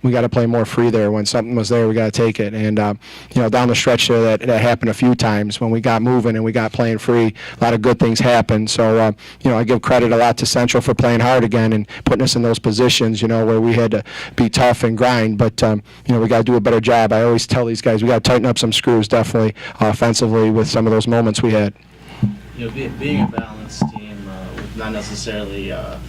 we got to play more free there. When something was there, we got to take it. And down the stretch there, that happened a few times when we got moving and we got playing free. A lot of good things happened. So I give credit a lot to Central for playing hard again and putting us in those positions, where we had to be tough and grind. But we got to do a better job. I always tell these guys we got to tighten up some screws, definitely offensively, with some of those moments we had. Being a balanced team with not necessarily a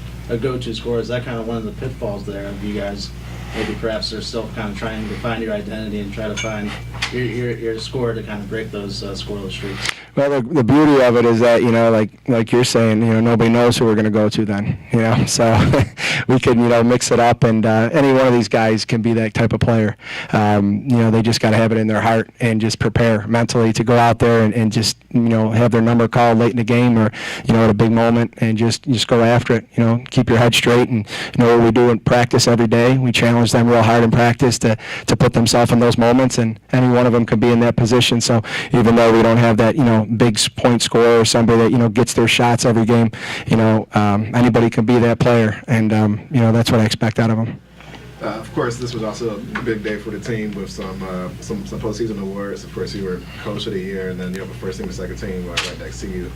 go-to scorer, is that kind of one of the pitfalls there of you guys? Maybe perhaps are still kind of trying to find your identity and try to find your score to kind of break those scoreless streaks. Well, the beauty of it is that, like you're saying, nobody knows who we're going to go to then, so we can, mix it up, and any one of these guys can be that type of player. They just got to have it in their heart and just prepare mentally to go out there and just, have their number called late in the game or, at a big moment, and just go after it, keep your head straight. And, what we do in practice every day, we challenge them real hard in practice to put themselves in those moments, and any one of them can be in that position. So even though we don't have that, big point scorer or somebody that, gets their shots every game, anybody can be that player, and, that's what I expect out of them. Of course, this was also a big day for the team with some postseason awards. Of course, you were coach of the year, and then you have a first team and second team right next to you.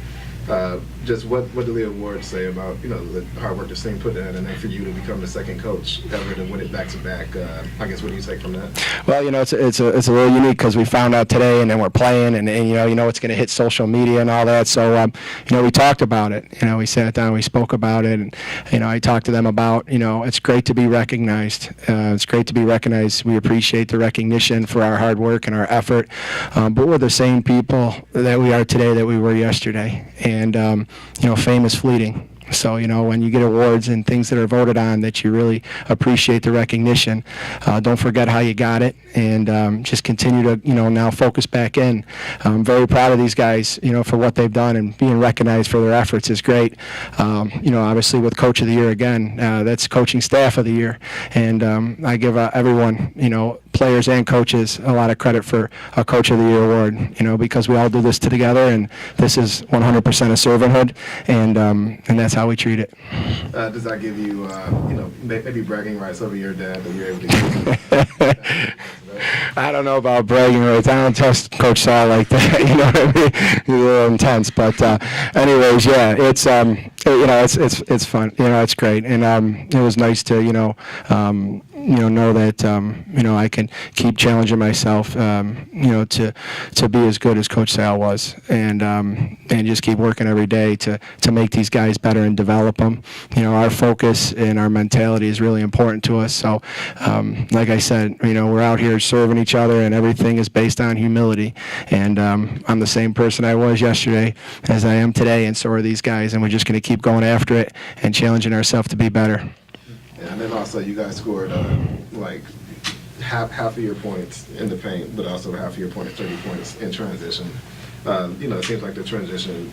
Just what do the awards say about the hard work the team put in, and then for you to become the second coach ever to win it back to back? I guess what do you take from that? Well, it's a little unique because we found out today, and then we're playing, and it's going to hit social media and all that. So we talked about it. We sat down, we spoke about it, and I talked to them about it's great to be recognized. It's great to be recognized. We appreciate the recognition for our hard work and our effort, but we're the same people that we are today that we were yesterday. And fame is fleeting. So, when you get awards and things that are voted on that you really appreciate the recognition, don't forget how you got it, and just continue to, now focus back in. I'm very proud of these guys, for what they've done, and being recognized for their efforts is great. Obviously with Coach of the Year again, that's Coaching Staff of the Year, and I give everyone, players and coaches, a lot of credit for a Coach of the Year award, because we all do this together, and this is 100% a servanthood, and that's how we treat it. Does that give you, maybe bragging rights over your dad that you're able to get? I don't know about bragging rights. I don't trust Coach Sal like that. You know what I mean? He's a little intense, but anyways, yeah, it's it's fun. It's great, and it was nice to know that I can keep challenging myself, to be as good as Coach Sal was, and just keep working every day to make these guys better and develop them. Our focus and our mentality is really important to us. So, like I said, we're out here serving each other, and everything is based on humility. And I'm the same person I was yesterday as I am today, and so are these guys. And we're just going to keep going after it and challenging ourselves to be better. And then also, you guys scored like half of your points in the paint, but also half of your points, 30 points in transition. It seems like the transition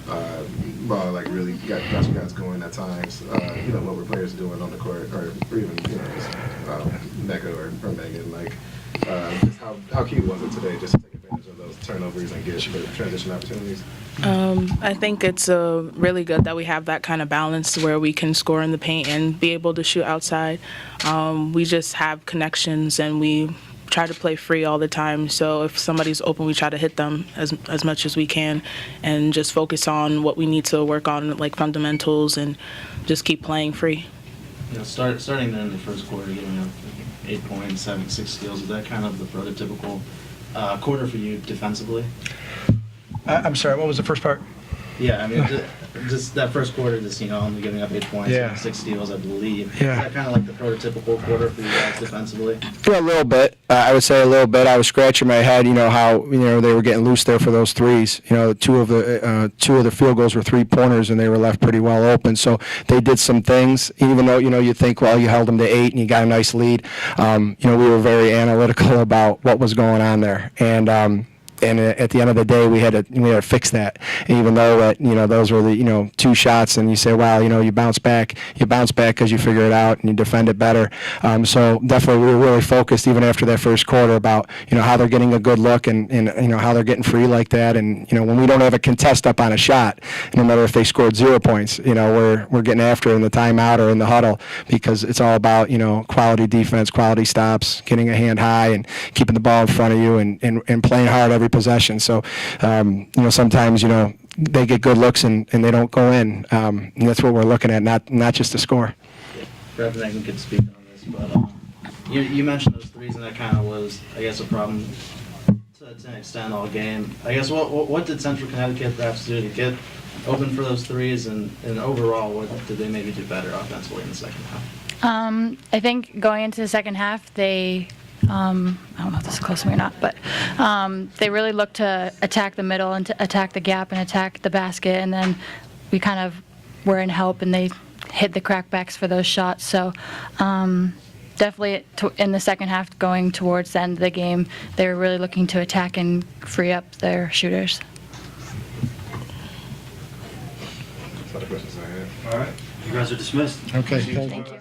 ball really got you guys going at times. What were players doing on the court, or even just Nneka or Megan? Just how key was it today just to take advantage of those turnovers and get the transition opportunities? I think it's really good that we have that kind of balance where we can score in the paint and be able to shoot outside. We just have connections, and we try to play free all the time. So if somebody's open, we try to hit them as much as we can, and just focus on what we need to work on, like fundamentals, and just keep playing free. Starting there in the first quarter, giving up 8 points, having 6 steals, is that kind of the prototypical quarter for you defensively? I'm sorry, what was the first part? Yeah, I mean, just that first quarter, only giving up 8 points, and 6 steals, I believe. Yeah. Is that kind of like the prototypical quarter for you guys defensively? Yeah, a little bit. I would say a little bit. I was scratching my head, how they were getting loose there for those threes. Two of the field goals were 3-pointers, and they were left pretty well open. So they did some things, even though you think, well, you held them to 8 and you got a nice lead. We were very analytical about what was going on there, and and at the end of the day, we had to fix that. And even though that, those were the, 2 shots, and you say, wow, you bounce back because you figure it out and you defend it better. So definitely we were really focused even after that first quarter about, how they're getting a good look and how they're getting free like that. And, when we don't have a contest up on a shot, no matter if they scored 0 points, we're getting after it in the timeout or in the huddle, because it's all about, quality defense, quality stops, getting a hand high and keeping the ball in front of you and playing hard every possession. So, sometimes, they get good looks and they don't go in. And that's what we're looking at, not just the score. Perhaps I can speak on this, but you mentioned those threes, and that kind of was, I guess, a problem to an extent all game. I guess what did Central Connecticut perhaps do to get open for those threes, and overall, what did they maybe do better offensively in the second half? I think going into the second half, they, I don't know if this is close to me or not, but they really looked to attack the middle and to attack the gap and attack the basket, and then we kind of were in help, and they hit the crackbacks for those shots. So definitely in the second half, going towards the end of the game, they were really looking to attack and free up their shooters. That's all the questions I had. All right, you guys are dismissed. Okay, Thank you.